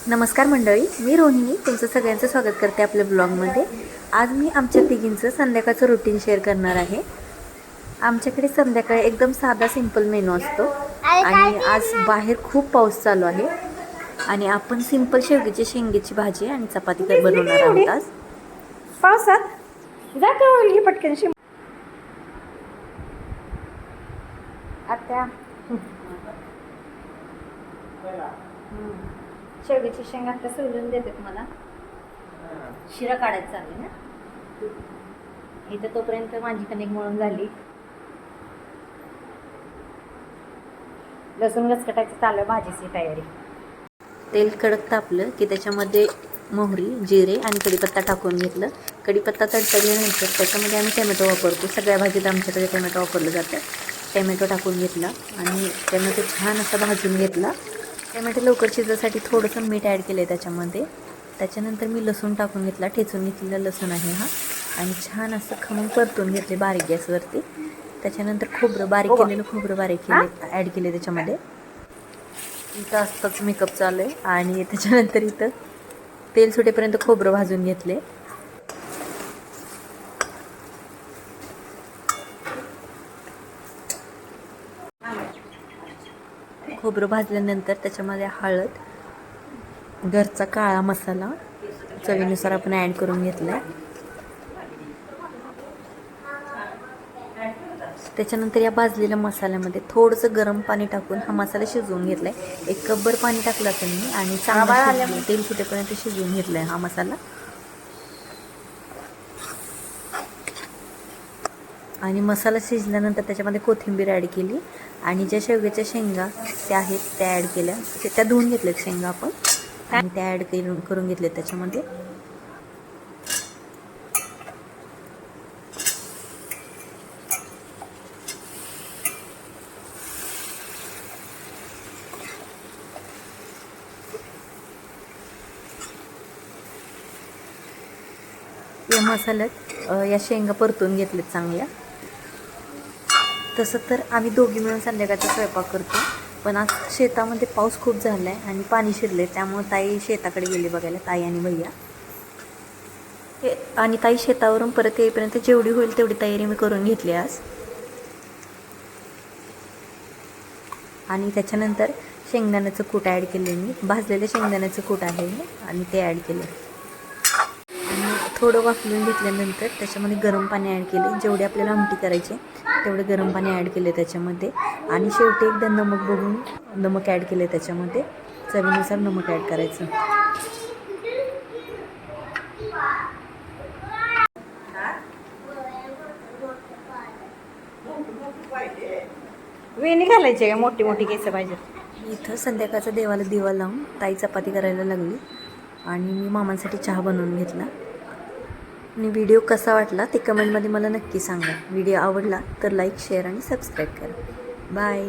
नमस्कार मंडळी, मी रोहिणी तुमचं सगळ्यांचं स्वागत करते आपल्या ब्लॉगमध्ये। आज मी आमच्या तिघींचं संध्याकाळचं रुटीन शेअर करणार आहे। आमच्याकडे संध्याकाळी एकदम साधा सिंपल मेनू असतो आणि आज बाहेर खूप पाऊस चालू आहे आणि आपण सिंपल शेंगेची भाजी आणि चपाती बनवणार आहोत। आज पावसात जातो ही पटकन आता शेवग्याची शेंग आता सोलून देतात मला। शिरा काढायचा आहे ना, इथं तोपर्यंत माझी कणिक मळून झाली। लसूण लसकटायचं चालू, भाजीची तयारी। तेल कडक तापलं की त्याच्यामध्ये मोहरी, जिरे आणि कढीपत्ता टाकून घेतलं। कढीपत्ता तडतडल्यानंतर त्याच्यामध्ये आम्ही टोमॅटो वापरतो। सगळ्या भाजीत आमच्याकडे टोमॅटो वापरलं जातं। टोमॅटो टाकून घेतला आणि टोमॅटो छान असा भाजून घेतला। टोमॅटो लवकर शिजण्यासाठी थोडंसं मीठ ॲड केलं आहे त्याच्यामध्ये। त्याच्यानंतर मी लसूण टाकून घेतला, ठेचून घेतलेला लसूण आहे हा, आणि छान असं खमंग परतून घेतले बारीक गॅसवरती। त्याच्यानंतर खोबरं बारीक केलेलं ॲड केले त्याच्यामध्ये। इथं असतंच मेकअप चालू आहे आणि त्याच्यानंतर इथं तेल सुटेपर्यंत खोबरं भाजून घेतले। खोबरं भाजल्यानंतर त्याच्यामध्ये हळद, घरचा काळा मसाला चवीनुसार आपण ॲड करून घेतला। त्याच्यानंतर या भाजलेल्या मसाल्यामध्ये थोडंसं गरम पाणी टाकून हा मसाला शिजवून घेतला आहे। 1 कपभर पाणी टाकलं असेल मी आणि चांगलं तेल सुटेपर्यंत शिजवून घेतला आहे हा मसाला। आणि मसाला शिजल्यानंतर त्याच्यामध्ये कोथिंबीर ॲड केली आणि ज्या शेवग्याच्या शेंगा त्या आहेत त्या ॲड केल्या। त्या धुवून घेतल्यात शेंगा आपण आणि त्या ॲड करून घेतले त्याच्यामध्ये। या मसाल्यात या शेंगा परतून घेतलेत चांगल्या। तसं तर आम्ही दोघी मिळून संध्याकाळचा स्वयंपाक करतो, पण आज शेतामध्ये पाऊस खूप झाला आहे आणि पाणी शिरले, त्यामुळे ताई शेताकडे गेली बघायला, ताई आणि भैया। आणि ताई शेतावरून परत येईपर्यंत जेवढी होईल तेवढी तयारी मी करून घेतली आज। आणि त्याच्यानंतर शेंगदाण्याचं कूट ॲड केले मी, भाजलेलं शेंगदाण्याचं कूट आहे आणि ते ॲड केले आणि थोडं वाफलून घेतल्यानंतर त्याच्यामध्ये गरम पाणी ॲड केले। जेवढे आपल्याला आमटी करायचे तेवढे गरम पाणी ॲड केले त्याच्यामध्ये। आणि शेवटी एकदा नमक बघून नमक ॲड केले त्याच्यामध्ये, चवीनुसार नमक ॲड करायचं। वेणी घालायची आहे, मोठी मोठी केस पाहिजे। इथं संध्याकाळचा देवाला दिवा लावून ताई चपाती करायला लागली आणि मी मामांसाठी चहा बनवून घेतला। आणि व्हिडिओ कसा वाटला ते कमेंटमध्ये मला नक्की सांगा। व्हिडिओ आवडला तर लाईक, शेअर आणि सबस्क्राईब करा। बाय।